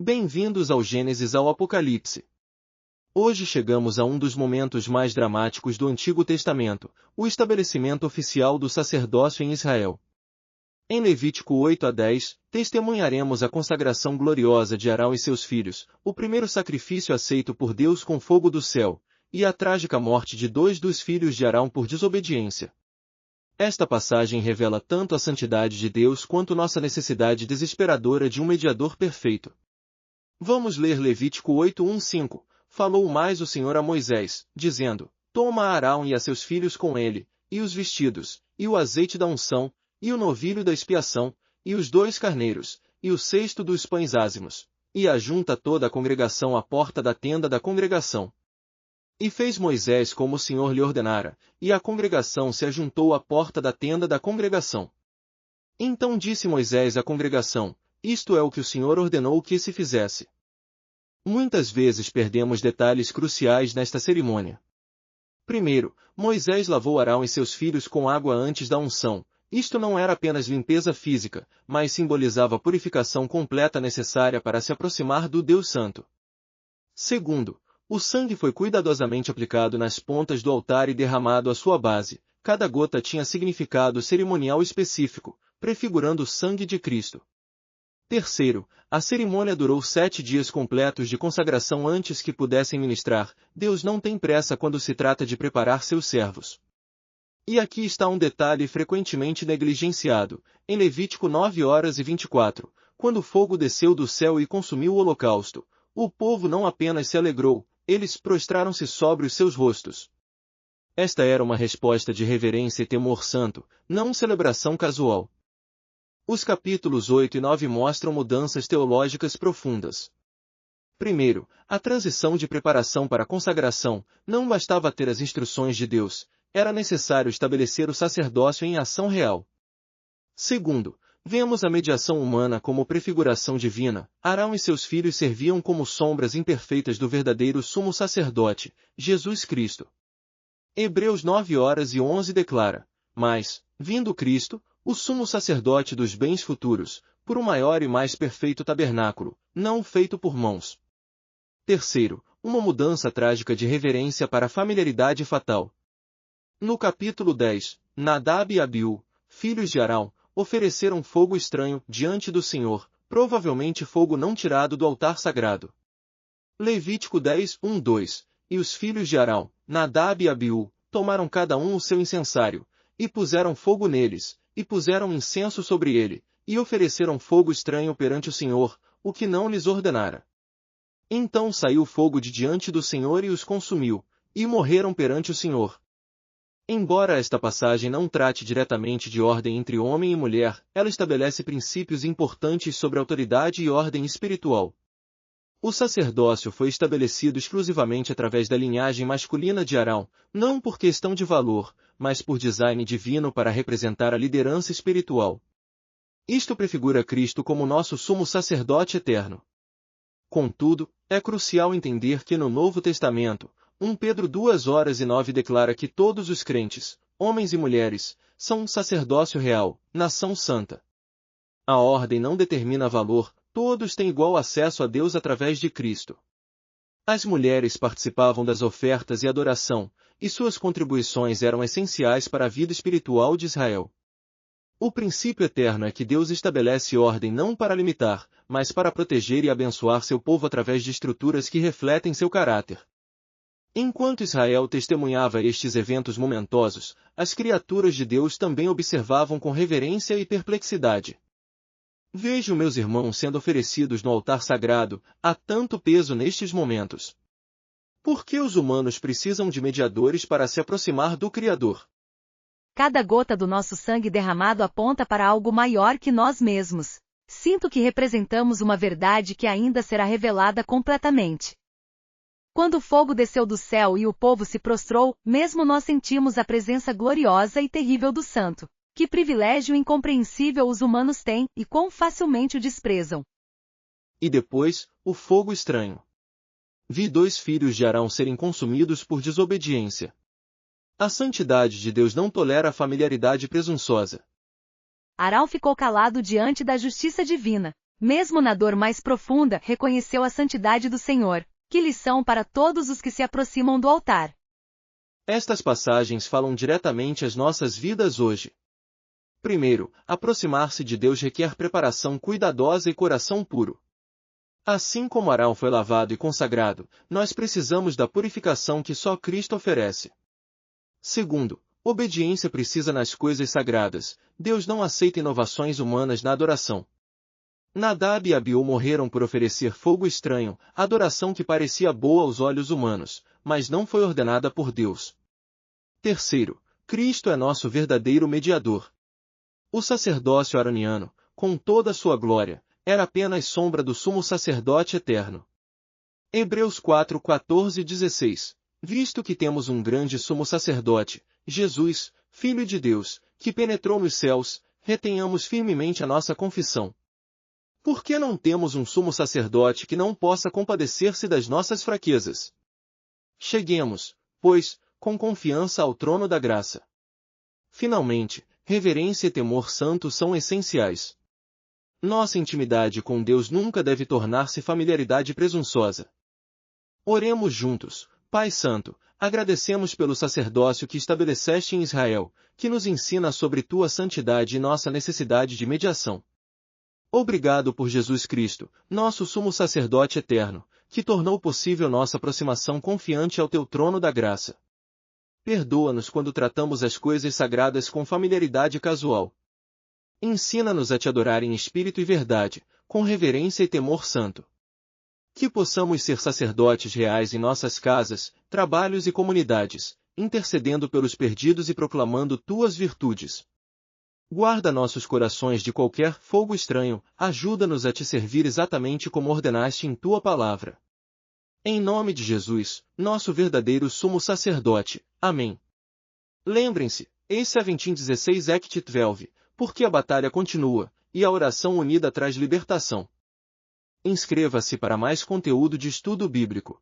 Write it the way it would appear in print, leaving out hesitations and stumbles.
Bem-vindos ao Gênesis ao Apocalipse. Hoje chegamos a um dos momentos mais dramáticos do Antigo Testamento, o estabelecimento oficial do sacerdócio em Israel. Em Levítico 8 a 10, testemunharemos a consagração gloriosa de Arão e seus filhos, o primeiro sacrifício aceito por Deus com fogo do céu, e a trágica morte de 2 dos filhos de Arão por desobediência. Esta passagem revela tanto a santidade de Deus quanto nossa necessidade desesperadora de um mediador perfeito. Vamos ler Levítico 8:1-5. Falou mais o Senhor a Moisés, dizendo: Toma a Arão e a seus filhos com ele, e os vestidos, e o azeite da unção, e o novilho da expiação, e os 2 carneiros, e o cesto dos pães ázimos, e ajunta toda a congregação à porta da tenda da congregação. E fez Moisés como o Senhor lhe ordenara, e a congregação se ajuntou à porta da tenda da congregação. Então disse Moisés à congregação: Isto é o que o Senhor ordenou que se fizesse. Muitas vezes perdemos detalhes cruciais nesta cerimônia. Primeiro, Moisés lavou Arão e seus filhos com água antes da unção. Isto não era apenas limpeza física, mas simbolizava a purificação completa necessária para se aproximar do Deus Santo. Segundo, o sangue foi cuidadosamente aplicado nas pontas do altar e derramado à sua base. Cada gota tinha significado cerimonial específico, prefigurando o sangue de Cristo. Terceiro, a cerimônia durou 7 dias completos de consagração antes que pudessem ministrar. Deus não tem pressa quando se trata de preparar seus servos. E aqui está um detalhe frequentemente negligenciado. Em Levítico 9:24, quando o fogo desceu do céu e consumiu o holocausto, o povo não apenas se alegrou, eles prostraram-se sobre os seus rostos. Esta era uma resposta de reverência e temor santo, não celebração casual. Os capítulos 8 e 9 mostram mudanças teológicas profundas. Primeiro, a transição de preparação para a consagração. Não bastava ter as instruções de Deus, era necessário estabelecer o sacerdócio em ação real. Segundo, vemos a mediação humana como prefiguração divina. Arão e seus filhos serviam como sombras imperfeitas do verdadeiro sumo sacerdote, Jesus Cristo. Hebreus 9:11 declara: Mas, vindo Cristo, o sumo sacerdote dos bens futuros, por um maior e mais perfeito tabernáculo, não feito por mãos. Terceiro, uma mudança trágica de reverência para a familiaridade fatal. No capítulo 10, Nadab e Abiú, filhos de Arão, ofereceram fogo estranho diante do Senhor, provavelmente fogo não tirado do altar sagrado. Levítico 10:1-2, e os filhos de Arão, Nadab e Abiú, tomaram cada um o seu incensário, e puseram fogo neles, e puseram incenso sobre ele, e ofereceram fogo estranho perante o Senhor, o que não lhes ordenara. Então saiu fogo de diante do Senhor e os consumiu, e morreram perante o Senhor. Embora esta passagem não trate diretamente de ordem entre homem e mulher, ela estabelece princípios importantes sobre autoridade e ordem espiritual. O sacerdócio foi estabelecido exclusivamente através da linhagem masculina de Arão, não por questão de valor, mas por design divino para representar a liderança espiritual. Isto prefigura Cristo como nosso sumo sacerdote eterno. Contudo, é crucial entender que no Novo Testamento, 1 Pedro 2:9 declara que todos os crentes, homens e mulheres, são um sacerdócio real, nação santa. A ordem não determina valor, todos têm igual acesso a Deus através de Cristo. As mulheres participavam das ofertas e adoração, e suas contribuições eram essenciais para a vida espiritual de Israel. O princípio eterno é que Deus estabelece ordem não para limitar, mas para proteger e abençoar seu povo através de estruturas que refletem seu caráter. Enquanto Israel testemunhava estes eventos momentosos, as criaturas de Deus também observavam com reverência e perplexidade. Vejo meus irmãos sendo oferecidos no altar sagrado, há tanto peso nestes momentos. Por que os humanos precisam de mediadores para se aproximar do Criador? Cada gota do nosso sangue derramado aponta para algo maior que nós mesmos. Sinto que representamos uma verdade que ainda será revelada completamente. Quando o fogo desceu do céu e o povo se prostrou, mesmo nós sentimos a presença gloriosa e terrível do Santo. Que privilégio incompreensível os humanos têm, e quão facilmente o desprezam. E depois, o fogo estranho. Vi 2 filhos de Arão serem consumidos por desobediência. A santidade de Deus não tolera a familiaridade presunçosa. Arão ficou calado diante da justiça divina. Mesmo na dor mais profunda, reconheceu a santidade do Senhor. Que lição para todos os que se aproximam do altar! Estas passagens falam diretamente às nossas vidas hoje. Primeiro, aproximar-se de Deus requer preparação cuidadosa e coração puro. Assim como Arão foi lavado e consagrado, nós precisamos da purificação que só Cristo oferece. Segundo, obediência precisa nas coisas sagradas. Deus não aceita inovações humanas na adoração. Nadab e Abiú morreram por oferecer fogo estranho, adoração que parecia boa aos olhos humanos, mas não foi ordenada por Deus. Terceiro, Cristo é nosso verdadeiro mediador. O sacerdócio aroniano, com toda a sua glória, era apenas sombra do sumo sacerdote eterno. Hebreus 4, 14 e 16. Visto que temos um grande sumo sacerdote, Jesus, Filho de Deus, que penetrou nos céus, retenhamos firmemente a nossa confissão. Por que não temos um sumo sacerdote que não possa compadecer-se das nossas fraquezas? Cheguemos, pois, com confiança ao trono da graça. Finalmente, reverência e temor santo são essenciais. Nossa intimidade com Deus nunca deve tornar-se familiaridade presunçosa. Oremos juntos. Pai Santo, agradecemos pelo sacerdócio que estabeleceste em Israel, que nos ensina sobre tua santidade e nossa necessidade de mediação. Obrigado por Jesus Cristo, nosso sumo sacerdote eterno, que tornou possível nossa aproximação confiante ao teu trono da graça. Perdoa-nos quando tratamos as coisas sagradas com familiaridade casual. Ensina-nos a te adorar em espírito e verdade, com reverência e temor santo. Que possamos ser sacerdotes reais em nossas casas, trabalhos e comunidades, intercedendo pelos perdidos e proclamando tuas virtudes. Guarda nossos corações de qualquer fogo estranho, ajuda-nos a te servir exatamente como ordenaste em tua palavra. Em nome de Jesus, nosso verdadeiro sumo sacerdote. Amém. Lembrem-se, esse é 17 Act 12, porque a batalha continua, e a oração unida traz libertação. Inscreva-se para mais conteúdo de estudo bíblico.